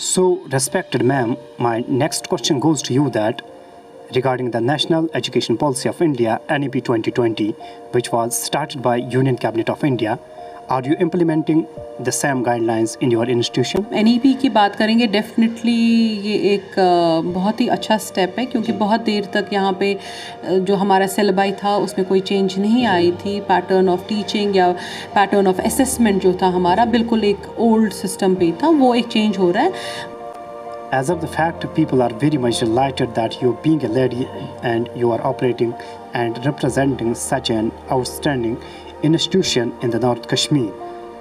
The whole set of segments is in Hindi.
So, respected ma'am, my next question goes to you that regarding the National Education Policy of India NEP 2020, which was started by Union Cabinet of India, are you implementing the same guidelines in your institution? NEP की बात करेंगे, डेफिनेटली ये एक बहुत ही अच्छा स्टेप है, क्योंकि बहुत देर तक यहाँ पे जो हमारा सिलेबस था उसमें कोई चेंज नहीं आई थी। पैटर्न ऑफ टीचिंग या पैटर्न ऑफ असेसमेंट जो था हमारा बिल्कुल एक ओल्ड सिस्टम पे था, वो एक चेंज हो रहा है। As of the fact, people are very much delighted that you being a lady and you are operating and representing such an outstanding institution in the North Kashmir.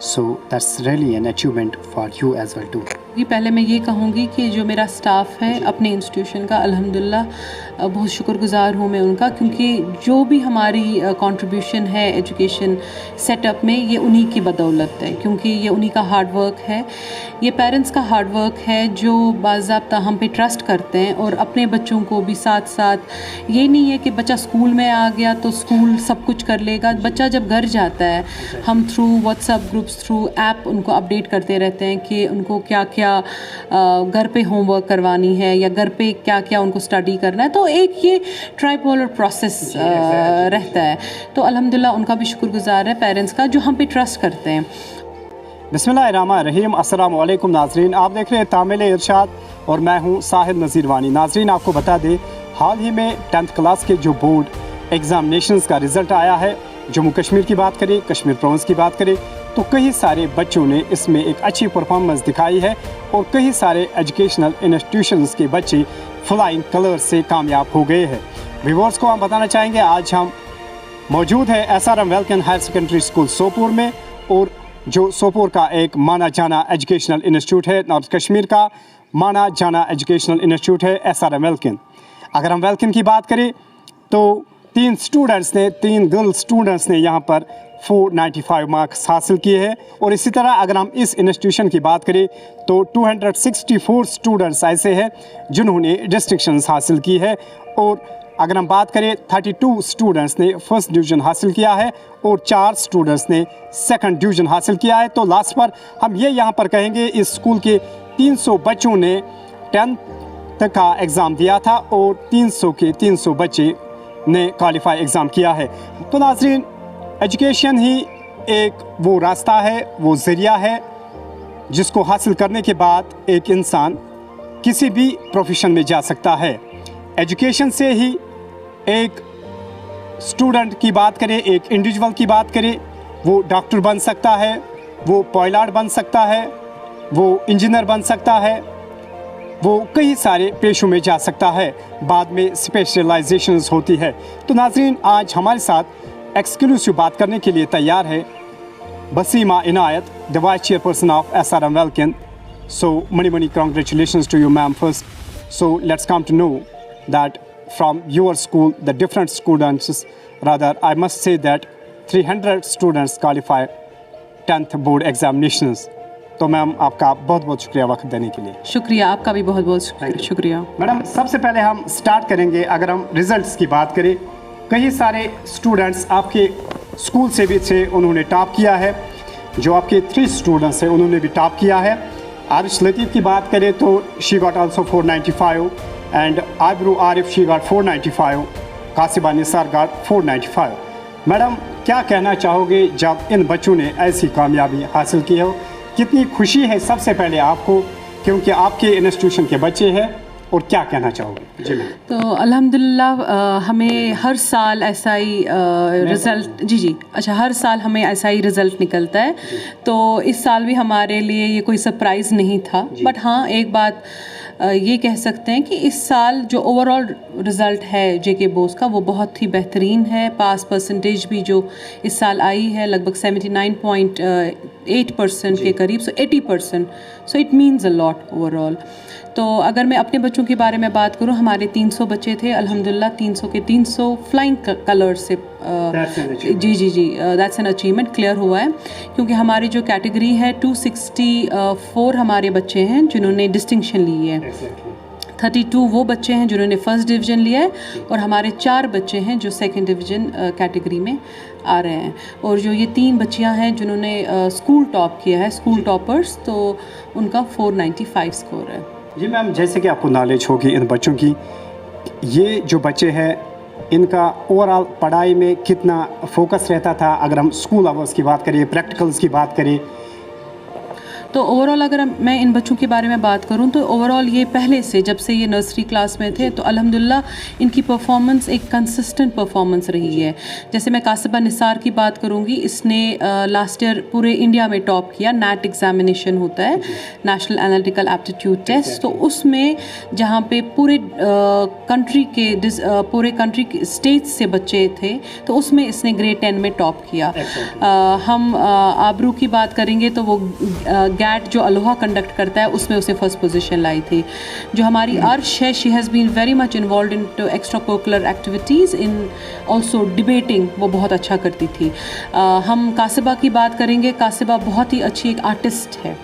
So that's really an achievement for you as well too. जी, पहले मैं ये कहूँगी कि जो मेरा स्टाफ है अपने इंस्टीट्यूशन का, अल्हम्दुलिल्लाह बहुत शुक्रगुज़ार हूँ मैं उनका, क्योंकि जो भी हमारी कंट्रीब्यूशन है एजुकेशन सेटअप में, ये उन्हीं की बदौलत है, क्योंकि ये उन्हीं का हार्ड वर्क है, ये पेरेंट्स का हार्ड वर्क है जो बाज़ाब्ता हम पे ट्रस्ट करते हैं और अपने बच्चों को भी साथ साथ। ये नहीं है कि बच्चा स्कूल में आ गया तो स्कूल सब कुछ कर लेगा। बच्चा जब घर जाता है, हम through WhatsApp groups, through app उनको अपडेट करते रहते हैं कि उनको क्या क्या घर पे होमवर्क करवानी है या घर पे क्या क्या उनको स्टडी करना है। तो एक ये ट्राइपोलर प्रोसेस रहता है। तो अल्हम्दुलिल्लाह उनका भी शुक्रगुज़ार है पेरेंट्स का, जो हम पे ट्रस्ट करते हैं। बिस्मिल्लाहिर्रहमानिर्रहीम, अस्सलाम वालेकुम नाज़रीन, आप देख रहे हैं तामिल इरशाद और मैं हूं साहिद नज़ीर वानी। नाज़रीन, आपको बता दें, हाल ही में 10th क्लास के जो बोर्ड एग्ज़ामिनेशंस का रिज़ल्ट आया है, जम्मू कश्मीर की बात करें, कश्मीर प्रोविंस की बात करें, तो कई सारे बच्चों ने इसमें एक अच्छी परफॉर्मेंस दिखाई है और कई सारे एजुकेशनल इंस्टीट्यूशंस के बच्चे फ्लाइंग कलर्स से कामयाब हो गए हैं। व्यूअर्स को हम बताना चाहेंगे, आज हम मौजूद है SRM Welkin higher secondary school Sopore में, और जो सोपोर का एक माना जाना एजुकेशनल इंस्टीट्यूट है, नॉर्थ कश्मीर का माना जाना एजुकेशनल इंस्टीट्यूट है SRM वेलकन। अगर हम वेलकन की बात करें तो 3 गर्ल स्टूडेंट्स ने यहाँ पर 495 मार्क्स हासिल किए हैं, और इसी तरह अगर हम इस इंस्टीट्यूशन की बात करें तो 264 स्टूडेंट्स ऐसे हैं जिन्होंने डिस्टिंक्शंस हासिल की है, और अगर हम बात करें 32 स्टूडेंट्स ने फर्स्ट डिवीज़न हासिल किया है और 4 स्टूडेंट्स ने सेकंड डिवीज़न हासिल किया है। तो लास्ट पर हम ये यहाँ पर कहेंगे, इस स्कूल के 300 बच्चों ने 10th तक का एग्ज़ाम दिया था और 300 के 300 बच्चे ने क्वालिफाई एग्ज़ाम किया है। तो नाज़रीन, एजुकेशन ही एक वो रास्ता है, वो ज़रिया है जिसको हासिल करने के बाद एक इंसान किसी भी प्रोफेशन में जा सकता है। एजुकेशन से ही एक स्टूडेंट की बात करें, एक इंडिविजुअल की बात करें, वो डॉक्टर बन सकता है, वो पायलट बन सकता है, वो इंजीनियर बन सकता है, वो कई सारे पेशों में जा सकता है, बाद में स्पेशलाइजेशंस होती है। तो नाज़रीन, आज हमारे साथ एक्सक्लूसिव बात करने के लिए तैयार है Basima Inayat, the vice chairperson of SRM Welkin. So many congratulations to you, ma'am, first. So let's come to know that from your school, the different students, rather I must say that 300 students qualify 10th board examinations. तो मैम, आपका बहुत बहुत शुक्रिया वक्त देने के लिए। शुक्रिया, आपका भी बहुत बहुत शुक्रिया। मैडम, सबसे पहले हम स्टार्ट करेंगे, अगर हम रिजल्ट्स की बात करें, कई सारे स्टूडेंट्स आपके स्कूल से भी थे, उन्होंने टॉप किया है। जो आपके 3 स्टूडेंट्स हैं उन्होंने भी टॉप किया है। आरिश लतीफ़ की बात करें तो she got also 495 and Aabroo Arif she got 495, Kasiba Nisar got 495। Madam, क्या कहना चाहोगे जब इन बच्चों ने ऐसी कामयाबी हासिल की हो? कितनी खुशी है सबसे पहले आपको, क्योंकि आपके इंस्टीट्यूशन के बच्चे हैं, और क्या कहना चाहोगे? जी मैम। तो अल्हम्दुलिल्लाह हमें हर साल ऐसा ही रिज़ल्ट हर साल हमें ऐसा ही रिज़ल्ट निकलता है। तो इस साल भी हमारे लिए ये कोई सरप्राइज़ नहीं था, बट हाँ, एक बात ये कह सकते हैं कि इस साल जो ओवरऑल रिज़ल्ट है JK बोर्ड का, वो बहुत ही बेहतरीन है। पास परसेंटेज भी जो इस साल आई है लगभग 79.8% के करीब, सो 80%, so it means a lot overall. तो अगर मैं अपने बच्चों के बारे में बात करूं, हमारे 300 बच्चे थे, अल्हम्दुलिल्लाह 300 के 300 फ्लाइंग कलर्स से दैट्स एन अचीवमेंट क्लियर हुआ है, क्योंकि हमारी जो कैटेगरी है 264 हमारे बच्चे हैं जिन्होंने डिस्टिंक्शन ली है। 32 वो बच्चे हैं जिन्होंने फर्स्ट डिवीज़न लिया है, और हमारे 4 बच्चे हैं जो सेकंड डिवीज़न कैटेगरी में आ रहे हैं। और जो ये 3 बच्चियां हैं जिन्होंने स्कूल टॉप किया है, स्कूल टॉपर्स, तो उनका 495 स्कोर है। जी मैम, जैसे कि आपको नॉलेज होगी इन बच्चों की, ये जो बच्चे हैं इनका ओवरऑल पढ़ाई में कितना फोकस रहता था, अगर हम स्कूल आवर्स की बात करें, प्रैक्टिकल्स की बात करें? तो ओवरऑल अगर मैं इन बच्चों के बारे में बात करूं तो ओवरऑल ये पहले से, जब से ये नर्सरी क्लास में थे, तो अल्हम्दुलिल्लाह इनकी परफॉर्मेंस एक कंसिस्टेंट परफॉर्मेंस रही है। जैसे मैं कासिबा निसार की बात करूंगी, इसने लास्ट ईयर पूरे इंडिया में टॉप किया। नैट एग्जामिनेशन होता है, नेशनल एनालिटिकल एप्टीट्यूड टेस्ट, तो उसमें जहाँ पे पूरे कंट्री के स्टेट्स से बच्चे थे, तो उसमें इसने ग्रेड 10 में टॉप किया। हम आबरू की बात करेंगे तो वो गैट जो अलोहा कंडक्ट करता है उसमें उसे फर्स्ट पोजीशन लाई थी। जो हमारी अर्श है, she has been very much involve in to extra cocurricular activities in also debating, वो बहुत अच्छा करती थी। हम कासिबा की बात करेंगे, कासिबा बहुत ही अच्छी एक आर्टिस्ट है,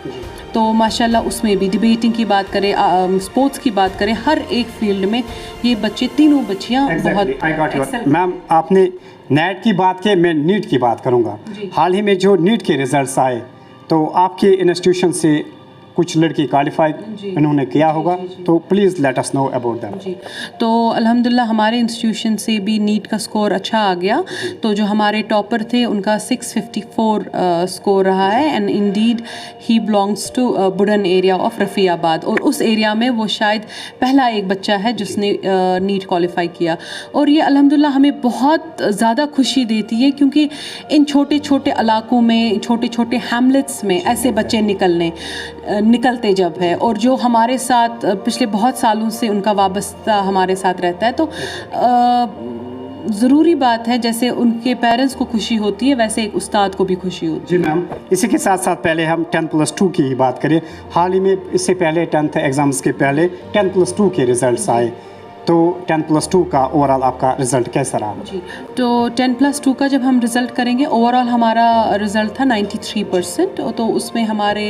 तो माशाल्लाह उसमें भी डिबेटिंग की बात करें, स्पोर्ट्स की बात करें, हर एक फील्ड में ये बच्चे, तीनों बच्चियाँ बहुत। मैम, आपने नेट की बात की, मैं नीट की बात करूँगा। हाल ही में जो नीट के रिजल्ट्स आए, तो आपके इंस्टीट्यूशन से कुछ लड़की क्वालिफाई इन्होंने किया होगा, तो please let us know about that. जी, तो अल्हम्दुलिल्लाह हमारे इंस्टीट्यूशन से भी नीट का स्कोर अच्छा आ गया। तो जो हमारे टॉपर थे उनका 654 स्कोर रहा है, and indeed he belongs to Budan area of Rafiabad, और उस एरिया में वो शायद पहला एक बच्चा है जिसने नीट क्वालिफाई किया। और ये अल्हम्दुलिल्लाह हमें बहुत ज़्यादा खुशी देती है, क्योंकि इन छोटे छोटे इलाकों में, छोटे छोटे हैमलेट्स में ऐसे बच्चे निकलते जब है, और जो हमारे साथ पिछले बहुत सालों से उनका वाबस्ता हमारे साथ रहता है, तो ज़रूरी बात है, जैसे उनके पेरेंट्स को खुशी होती है वैसे एक उस्ताद को भी खुशी होती है। जी मैम, इसी के साथ साथ पहले हम 10+2 की ही बात करें। हाल ही में इससे पहले 10th एग्ज़ाम्स के पहले 10+2 के रिज़ल्ट्स आए, तो 10+2 का ओवरऑल आपका रिज़ल्ट कैसा रहा? जी, तो 10+2 का जब हम रिज़ल्ट करेंगे, ओवरऑल हमारा रिज़ल्ट था 93%, तो उसमें हमारे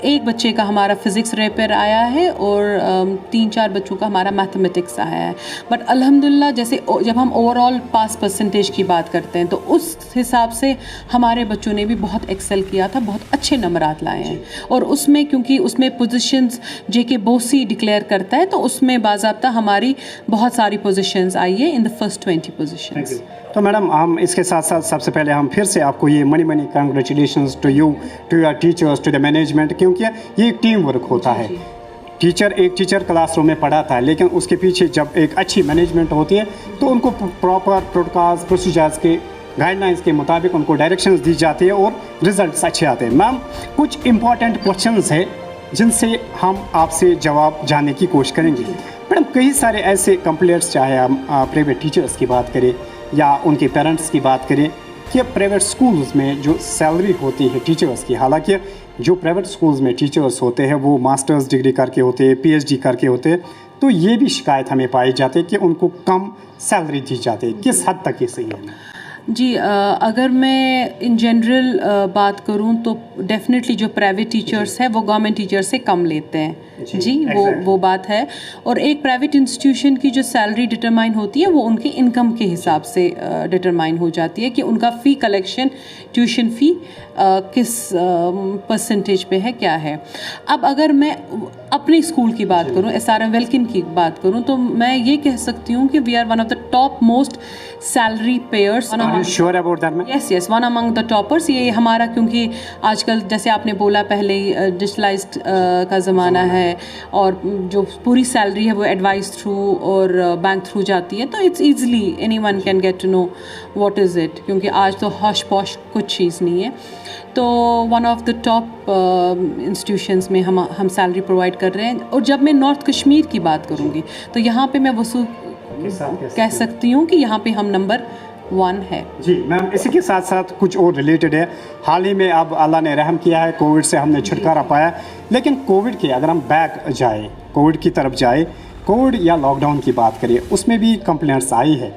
एक बच्चे का हमारा फ़िज़िक्स रेपर आया है, और 3-4 बच्चों का हमारा मैथमेटिक्स आया है। बट अल्हम्दुलिल्लाह जैसे जब हम ओवरऑल पास परसेंटेज की बात करते हैं, तो उस हिसाब से हमारे बच्चों ने भी बहुत एक्सेल किया था, बहुत अच्छे नंबरात लाए हैं। और उसमें क्योंकि उसमें पोजीशंस जेके बोसी डिक्लेयर करता है, तो उसमें बाज़ाब्ता हमारी बहुत सारी पोजीशंस आई है इन द फर्स्ट 20 पोजीशंस। तो मैडम, हम इसके साथ साथ सबसे पहले हम फिर से आपको ये many congratulations to you, to your teachers, to the management, क्योंकि ये एक टीम वर्क होता है। एक टीचर क्लासरूम में पढ़ाता है, लेकिन उसके पीछे जब एक अच्छी मैनेजमेंट होती है, तो उनको प्रॉपर प्रोटोकॉल्स, प्रोसीजर्स के गाइडलाइंस के मुताबिक उनको डायरेक्शंस दी जाती है और रिजल्ट्स अच्छे आते हैं। मैम, कुछ इंपॉर्टेंट क्वेश्चंस हैं जिनसे हम आपसे जवाब जानने की कोशिश करेंगे। मैडम, कई सारे ऐसे कंप्लेंट्स, चाहे हम प्राइवेट टीचर्स की बात करें या उनके पेरेंट्स की बात करें, कि प्राइवेट स्कूल्स में जो सैलरी होती है टीचर्स की, हालांकि जो प्राइवेट स्कूल्स में टीचर्स होते हैं वो मास्टर्स डिग्री करके होते हैं, PhD करके होते हैं, तो ये भी शिकायत हमें पाई जाती है कि उनको कम सैलरी दी जाती है। किस हद तक ये सही है? जी, अगर मैं इन जनरल बात करूं तो डेफिनेटली जो प्राइवेट टीचर्स हैं वो गवर्नमेंट टीचर से कम लेते हैं। जी, वो बात है। और एक प्राइवेट इंस्टीट्यूशन की जो सैलरी डिटरमाइन होती है वो उनके इनकम के हिसाब से डिटरमाइन हो जाती है, कि उनका फ़ी कलेक्शन, ट्यूशन फ़ी किस परसेंटेज पे है, क्या है। अब अगर मैं अपने स्कूल की बात करूं, SRM वेल्किन की बात करूं, तो मैं ये कह सकती हूं कि we are one of the top most salary payers. Sure about that? Yes, one among the toppers. ये हमारा, क्योंकि आजकल जैसे आपने बोला पहले ही डिजिटलाइज्ड का ज़माना है, और जो पूरी सैलरी है वो एडवाइस थ्रू और बैंक थ्रू जाती है, तो it's easily anyone can get to know what is it, क्योंकि आज तो हॉश पॉश कुछ चीज़ नहीं है। तो one of the top institutions में हम सैलरी प्रोवाइड कर रहे हैं। और जब मैं नॉर्थ कश्मीर की बात करूँगी, तो यहाँ पे मैं वसूल कह सकती हूँ कि यहाँ पे हम नंबर 1 है। जी मैम, इसी के साथ साथ कुछ और रिलेटेड है। हाल ही में अब अल्लाह ने रहम किया है, कोविड से हमने छुटकारा पाया, लेकिन कोविड के अगर हम बैक जाए, कोविड की तरफ जाए, कोविड या लॉकडाउन की बात करिए, उसमें भी कंप्लेंट्स आई है।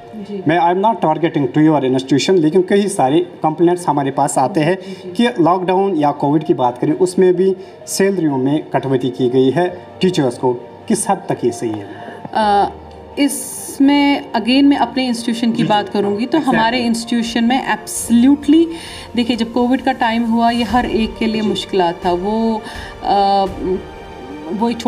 मैं I am not targeting to your institution, लेकिन कई सारे कंप्लेंट्स हमारे पास आते हैं कि लॉकडाउन या कोविड की बात करें, उसमें भी सैलरियों में कटौती की गई है टीचर्स को। किस हद तक ये सही है? इसमें अगेन मैं अपने इंस्टीट्यूशन की बात करूंगी तो हमारे इंस्टीट्यूशन में एब्सोल्युटली देखिए, जब कोविड का टाइम हुआ ये हर एक के लिए मुश्किलात था। वो एक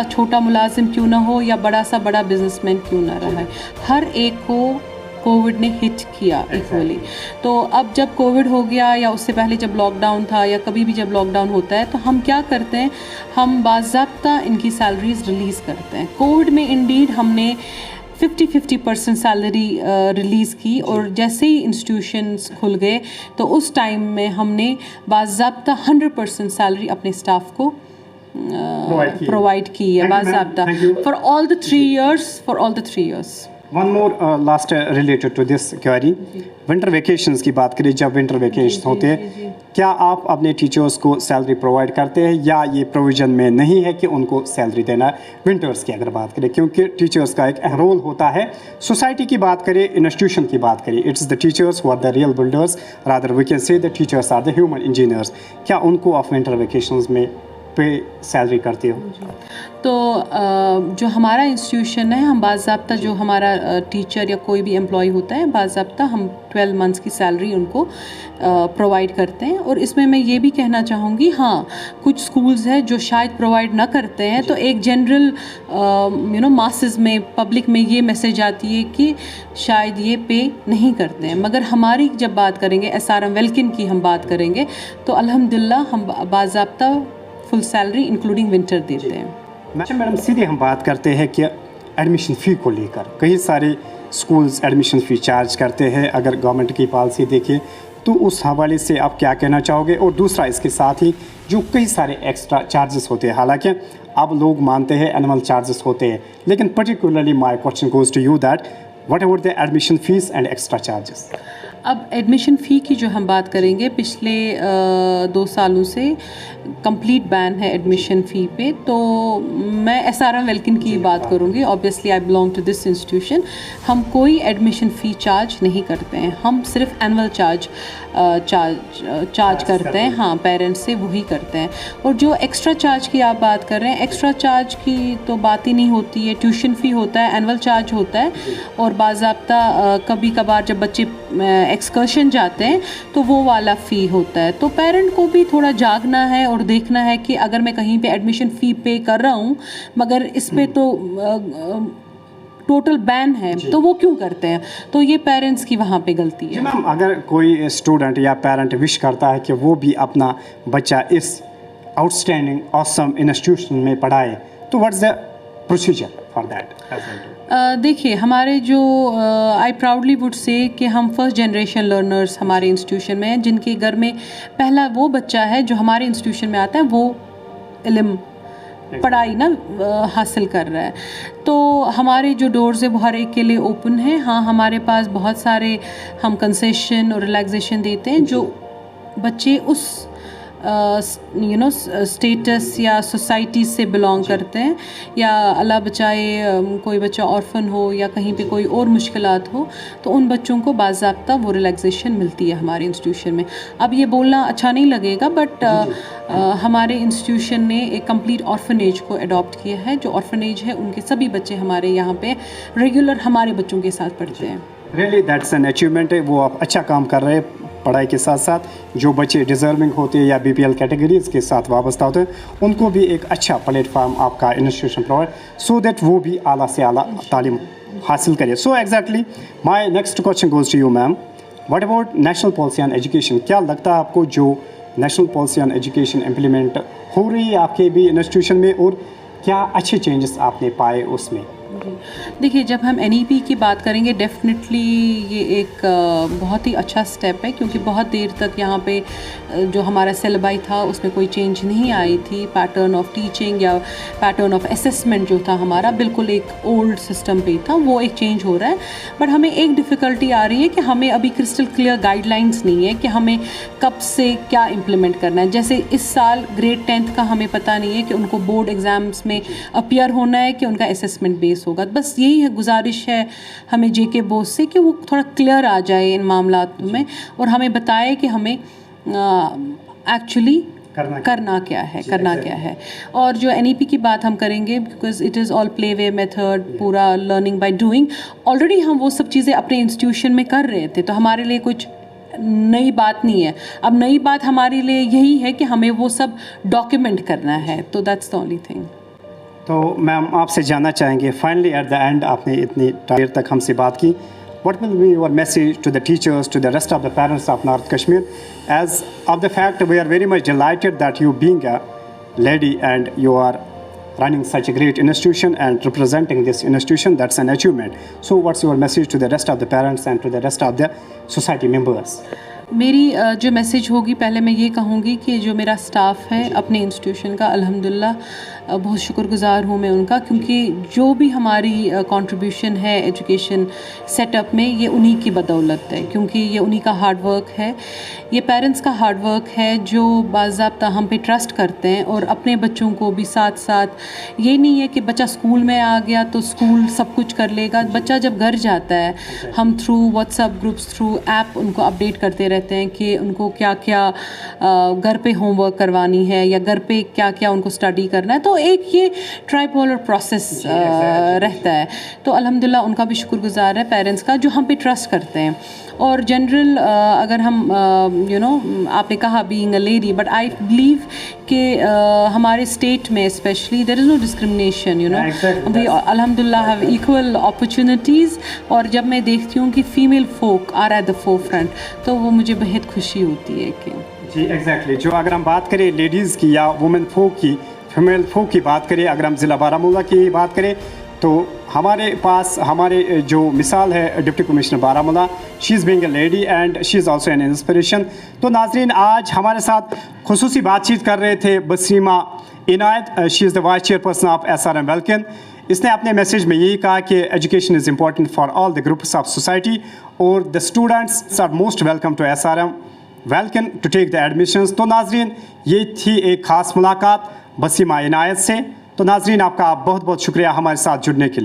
छोटा मुलाजिम क्यों ना हो या बड़ा बिजनेसमैन क्यों ना रहा है, हर एक को कोविड ने हिट किया इक्वली। तो अब जब कोविड हो गया या उससे पहले जब लॉकडाउन था या कभी भी जब लॉकडाउन होता है तो हम क्या करते हैं, हम बाज़ाब्ता इनकी सैलरीज रिलीज़ करते हैं। कोविड में इंडीड हमने 50% सैलरी रिलीज़ की और जैसे ही इंस्टीट्यूशंस खुल गए तो उस टाइम में हमने बाज़ाब्ता 100% सैलरी अपने स्टाफ को प्रोवाइड की है बाज़ाब्ता for all the 3 years। One more last related to this query, winter vacations की बात करें, जब विंटर वेकेशन होते हैं क्या आप अपने टीचर्स को सैलरी प्रोवाइड करते हैं या ये प्रोविज़न में नहीं है कि उनको सैलरी देना है? विंटर्स की अगर बात करें, क्योंकि टीचर्स का एक अहम रोल होता है। सोसाइटी की बात करें, इंस्टीट्यूशन की बात करें, it's the teachers who are the real builders, rather we can say the teachers are the human engineers. क्या उनको आप विंटर वेकेशंस में पे सैलरी करते हो? तो जो हमारा इंस्टीट्यूशन है, हम बाज़ाब्ता जो हमारा टीचर या कोई भी एम्प्लॉय होता है, बाज़ाब्ता हम 12 मंथ्स की सैलरी उनको प्रोवाइड करते हैं। और इसमें मैं ये भी कहना चाहूँगी, हाँ कुछ स्कूल्स हैं जो शायद प्रोवाइड ना करते हैं, तो एक जनरल मासेस में, पब्लिक में ये मैसेज आती है कि शायद ये पे नहीं करते हैं। मगर हमारी जब बात करेंगे SRM वेल्किन की हम बात करेंगे तो अल्हम्दुलिल्लाह हम बाज़ाब्ता फुल सैलरी इंक्लूडिंग विंटर देते हैं। मैडम सीधे हम बात करते हैं कि एडमिशन फ़ी को लेकर कई सारे स्कूल्स एडमिशन फ़ी चार्ज करते हैं। अगर गवर्नमेंट की पॉलिसी देखें तो उस हवाले से आप क्या कहना चाहोगे? और दूसरा इसके साथ ही जो कई सारे एक्स्ट्रा चार्जेस होते हैं, हालांकि अब लोग मानते हैं एनुअल चार्जेस होते हैं, लेकिन particularly my question goes to you that what about the admission fees and extra charges? अब एडमिशन फ़ी की जो हम बात करेंगे, पिछले 2 सालों से कंप्लीट बैन है एडमिशन फ़ी पे। तो मैं SRM वेल्किन की बात करूँगी, obviously I belong to this institution. हम कोई एडमिशन फ़ी चार्ज नहीं करते हैं, हम सिर्फ एनुअल चार्ज करते हैं। हाँ, पेरेंट्स से वही करते हैं। और जो एक्स्ट्रा चार्ज की आप बात कर रहे हैं, एक्स्ट्रा चार्ज की तो बात ही नहीं होती है। ट्यूशन फ़ी होता है, एनुअल चार्ज होता है, और बाज़ाब्ता कभी कभार जब बच्चे एक्सकर्शन जाते हैं तो वो वाला फ़ी होता है। तो पेरेंट को भी थोड़ा जागना है और देखना है कि अगर मैं कहीं पे एडमिशन फ़ी पे कर रहा हूँ मगर इस पे तो टोटल बैन है, तो वो क्यों करते हैं? तो ये पेरेंट्स की वहाँ पे गलती है। मैम, अगर कोई स्टूडेंट या पेरेंट विश करता है कि वो भी अपना बच्चा इस आउटस्टैंडिंग ऑसम इंस्टीट्यूशन में पढ़ाए, तो what's the procedure for that? देखिए, हमारे जो आई प्राउडली वुड से कि हम फर्स्ट जनरेशन लर्नर्स हमारे इंस्टीट्यूशन में हैं, जिनके घर में पहला वो बच्चा है जो हमारे इंस्टीट्यूशन में आता है, वो इल्म पढ़ाई ना हासिल कर रहा है। तो हमारे जो डोर्स है वो हर एक के लिए ओपन है। हाँ, हमारे पास बहुत सारे हम कंसेशन और रिलैक्सेशन देते हैं जो बच्चे उस स्टेटस या सोसाइटी से बिलोंग करते हैं, या अल्लाह बचाए कोई बच्चा ऑर्फन हो या कहीं पे कोई और मुश्किलात हो, तो उन बच्चों को बाज़ाब्ता वो रिलैक्सेशन मिलती है हमारे इंस्टीट्यूशन में। अब ये बोलना अच्छा नहीं लगेगा, बट हमारे इंस्टीट्यूशन ने एक कंप्लीट ऑर्फनेज को अडॉप्ट किया है। जो ऑर्फनेज है उनके सभी बच्चे हमारे यहाँ पे रेगुलर हमारे बच्चों के साथ पढ़ते हैं। रियली दैट्स एन अचीवमेंट है। वो आप अच्छा काम कर रहे हैं पढ़ाई के साथ साथ। जो बच्चे डिज़र्विंग होते हैं या BPL कैटेगरीज के साथ वाबस्ता होते हैं, उनको भी एक अच्छा प्लेटफार्म आपका इंस्टीट्यूशन प्रोवाइड, सो दैट वो भी आला से आला तालीम हासिल करें। So exactly my next question goes to you ma'am, what about national policy on education? क्या लगता है आपको जो national policy on education implement हो रही है आपके भी इंस्टीट्यूशन में, और क्या अच्छे चेंजेस आपने पाए उसमें? देखिए, जब हम NEP की बात करेंगे, डेफिनेटली ये एक बहुत ही अच्छा स्टेप है, क्योंकि बहुत देर तक यहाँ पे जो हमारा सिलेबस था उसमें कोई चेंज नहीं आई थी। पैटर्न ऑफ टीचिंग या पैटर्न ऑफ असेसमेंट जो था हमारा बिल्कुल एक ओल्ड सिस्टम पे था, वो एक चेंज हो रहा है। बट हमें एक डिफ़िकल्टी आ रही है कि हमें अभी क्रिस्टल क्लियर गाइडलाइंस नहीं है कि हमें कब से क्या इम्प्लीमेंट करना है। जैसे इस साल ग्रेड 10th का हमें पता नहीं है कि उनको बोर्ड एग्ज़ाम्स में अपीयर होना है कि उनका असेसमेंट बेस होगा। बस यही है, गुजारिश है हमें JK बोर्ड से कि वो थोड़ा क्लियर आ जाए इन मामलात में और हमें बताए कि हमें एक्चुअली करना क्या है। और जो NEP की बात हम करेंगे, because it is all play way method, पूरा लर्निंग बाय डूइंग, ऑलरेडी हम वो सब चीज़ें अपने इंस्टीट्यूशन में कर रहे थे, तो हमारे लिए कुछ नई बात नहीं है। अब नई बात हमारे लिए यही है कि हमें वो सब डॉक्यूमेंट करना है, तो दैट्स द ओनली थिंग। तो मैम आपसे जानना चाहेंगे, फाइनली एट द एंड आपने इतनी देर तक हमसे बात की, what will be your message to the teachers, to the rest of the parents of North Kashmir, as of the fact we are very much delighted that you being a lady and you are running such a great institution and representing this institution, that's an achievement. So what's your message to the rest of the parents and to the rest of the society members? मेरी जो मैसेज होगी, पहले मैं ये कहूँगी कि जो मेरा स्टाफ है अपने इंस्टीट्यूशन का, अल्हम्दुलिल्लाह बहुत शुक्रगुज़ार हूँ मैं उनका, क्योंकि जो भी हमारी कंट्रीब्यूशन है एजुकेशन सेटअप में, ये उन्हीं की बदौलत है, क्योंकि ये उन्हीं का हार्ड वर्क है, ये पेरेंट्स का हार्ड वर्क है जो बाज़ाब्ता हम पे ट्रस्ट करते हैं, और अपने बच्चों को भी साथ साथ, ये नहीं है कि बच्चा स्कूल में आ गया तो स्कूल सब कुछ कर लेगा। बच्चा जब घर जाता है, हम through WhatsApp groups, through app उनको अपडेट करते रहते हैं कि उनको क्या क्या घर पे होमवर्क करवानी है या घर पे क्या क्या उनको स्टडी करना है। तो एक ये ट्राइपोलर प्रोसेस रहता है। तो अल्हम्दुलिल्लाह उनका भी शुक्रगुजार है पेरेंट्स का, जो हम पे ट्रस्ट करते हैं। और जनरल अगर हम आपने कहा being a lady, but I believe कि हमारे स्टेट में specially there is no discrimination, we अल्हम्दुलिल्लाह हैव इक्वल अपॉर्चुनिटीज़। और जब मैं देखती हूँ कि female folk are at the forefront, तो वो मुझे बेहद खुशी होती है कि जी एग्जैक्टली। जो अगर हम बात करें लेडीज़ की या वुमेन फोक की, फीमेल फोक की बात करें, अगर हम ज़िला बारामूला की बात करें, तो हमारे पास हमारे जो मिसाल है deputy commissioner Baramulla, she is being a lady and she is also an inspiration. तो नाजरीन, आज हमारे साथ खुसूसी बातचीत कर रहे थे Basima Inayat, she is the vice chairperson of SRM Welkin. इसने अपने मैसेज में यही कहा कि education is important for all the groups of society और the students are most welcome to SRM welcome to take the admissions. तो नाजरीन, ये थी एक ख़ास मुलाकात बसीमा इनायत से। तो नाजरीन, आपका बहुत बहुत शुक्रिया हमारे साथ जुड़ने के लिए।